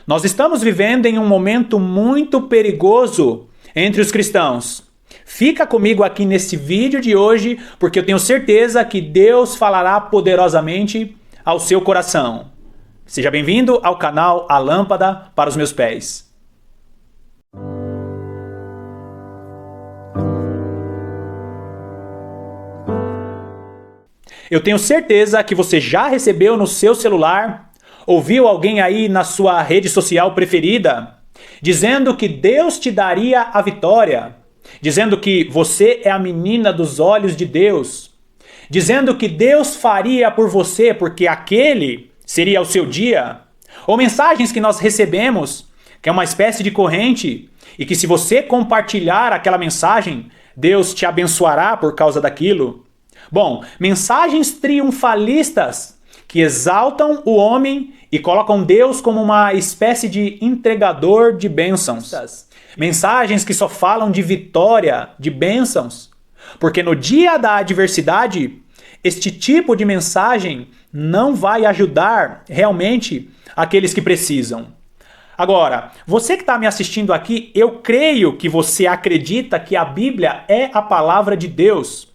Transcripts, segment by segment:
Nós estamos vivendo em um momento muito perigoso entre os cristãos. Fica comigo aqui nesse vídeo de hoje, porque eu tenho certeza que Deus falará poderosamente ao seu coração. Seja bem-vindo ao canal A Lâmpada para os Meus Pés. Eu tenho certeza que você já recebeu no seu celular, ouviu alguém aí na sua rede social preferida, dizendo que Deus te daria a vitória, dizendo que você é a menina dos olhos de Deus, dizendo que Deus faria por você porque aquele seria o seu dia, ou mensagens que nós recebemos, que é uma espécie de corrente, e que se você compartilhar aquela mensagem, Deus te abençoará por causa daquilo. Bom, mensagens triunfalistas que exaltam o homem e colocam Deus como uma espécie de entregador de bênçãos. Mensagens que só falam de vitória, de bênçãos. Porque no dia da adversidade, este tipo de mensagem não vai ajudar realmente aqueles que precisam. Agora, você que está me assistindo aqui, eu creio que você acredita que a Bíblia é a palavra de Deus.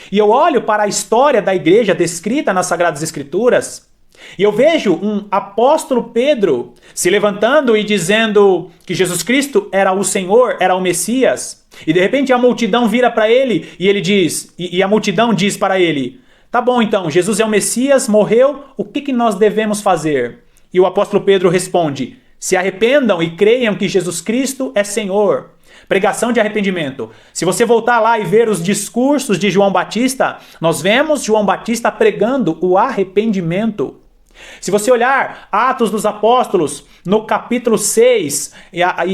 E eu olho para a história da igreja descrita nas Sagradas Escrituras e eu vejo um apóstolo Pedro se levantando e dizendo que Jesus Cristo era o Senhor, era o Messias. E de repente a multidão vira para ele e ele diz, e a multidão diz para ele: tá bom então, Jesus é o Messias, morreu, o que nós devemos fazer? E o apóstolo Pedro responde: se arrependam e creiam que Jesus Cristo é Senhor. Pregação de arrependimento. Se você voltar lá e ver os discursos de João Batista, nós vemos João Batista pregando o arrependimento. Se você olhar Atos dos Apóstolos, no capítulo 6,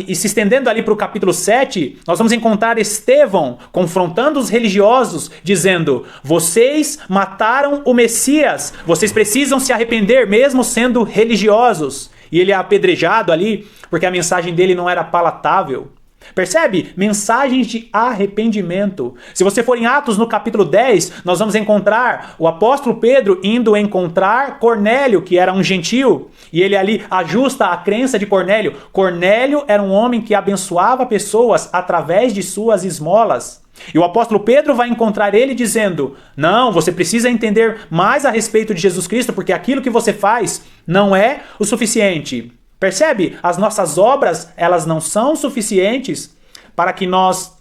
e se estendendo ali para o capítulo 7, nós vamos encontrar Estevão confrontando os religiosos, dizendo: vocês mataram o Messias, vocês precisam se arrepender mesmo sendo religiosos. E ele é apedrejado ali, porque a mensagem dele não era palatável. Percebe? Mensagens de arrependimento. Se você for em Atos no capítulo 10, nós vamos encontrar o apóstolo Pedro indo encontrar Cornélio, que era um gentil, e ele ali ajusta a crença de Cornélio. Cornélio era um homem que abençoava pessoas através de suas esmolas. E o apóstolo Pedro vai encontrar ele dizendo: não, você precisa entender mais a respeito de Jesus Cristo, porque aquilo que você faz não é o suficiente. Percebe? As nossas obras, elas não são suficientes para que nós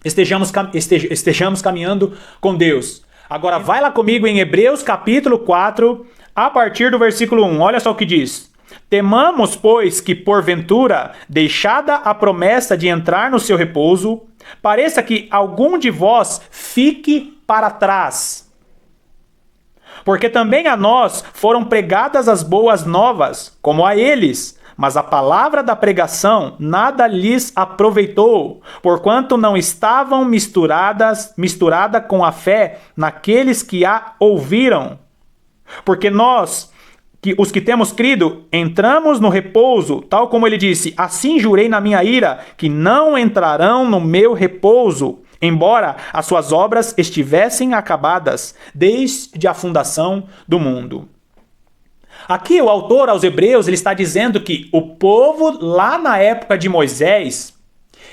estejamos caminhando com Deus. Agora vai lá comigo em Hebreus capítulo 4, a partir do versículo 1. Olha só o que diz: temamos, pois, que porventura, deixada a promessa de entrar no seu repouso, pareça que algum de vós fique para trás. Porque também a nós foram pregadas as boas novas, como a eles, mas a palavra da pregação nada lhes aproveitou, porquanto não estavam misturada com a fé naqueles que a ouviram. Porque nós, os que temos crido, entramos no repouso, tal como ele disse: assim jurei na minha ira, que não entrarão no meu repouso, embora as suas obras estivessem acabadas desde a fundação do mundo. Aqui o autor aos Hebreus ele está dizendo que o povo lá na época de Moisés,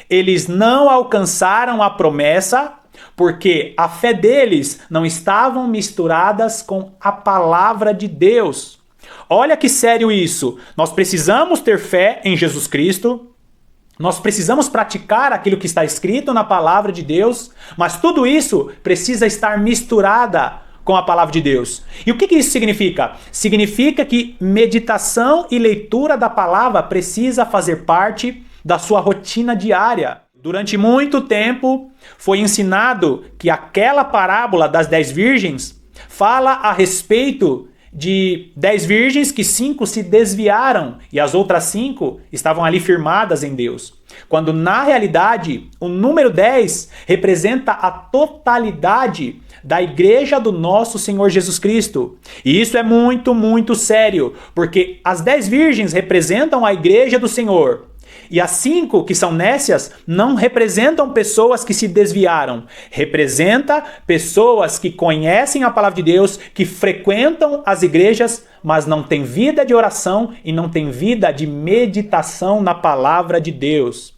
eles não alcançaram a promessa porque a fé deles não estavam misturadas com a palavra de Deus. Olha que sério isso. Nós precisamos ter fé em Jesus Cristo. Nós precisamos praticar aquilo que está escrito na palavra de Deus, mas tudo isso precisa estar misturada com a palavra de Deus. E o que isso significa? Significa que meditação e leitura da palavra precisa fazer parte da sua rotina diária. Durante muito tempo foi ensinado que aquela parábola das 10 virgens fala a respeito de 10 virgens que 5 se desviaram e as outras 5 estavam ali firmadas em Deus. Quando na realidade o número 10 representa a totalidade da igreja do nosso Senhor Jesus Cristo. E isso é muito, muito sério, porque as 10 virgens representam a igreja do Senhor. E as 5 que são nécias não representam pessoas que se desviaram. Representa pessoas que conhecem a palavra de Deus, que frequentam as igrejas, mas não têm vida de oração e não têm vida de meditação na palavra de Deus.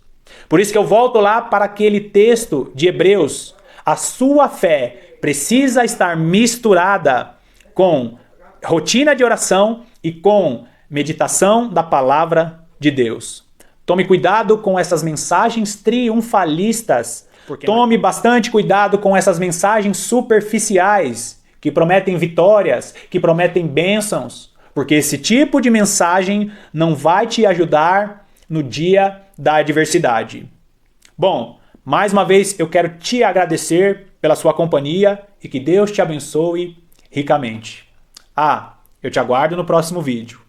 Por isso que eu volto lá para aquele texto de Hebreus. A sua fé precisa estar misturada com rotina de oração e com meditação da palavra de Deus. Tome cuidado com essas mensagens triunfalistas. Tome bastante cuidado com essas mensagens superficiais que prometem vitórias, que prometem bênçãos, porque esse tipo de mensagem não vai te ajudar no dia da adversidade. Bom, mais uma vez eu quero te agradecer pela sua companhia e que Deus te abençoe ricamente. Eu te aguardo no próximo vídeo.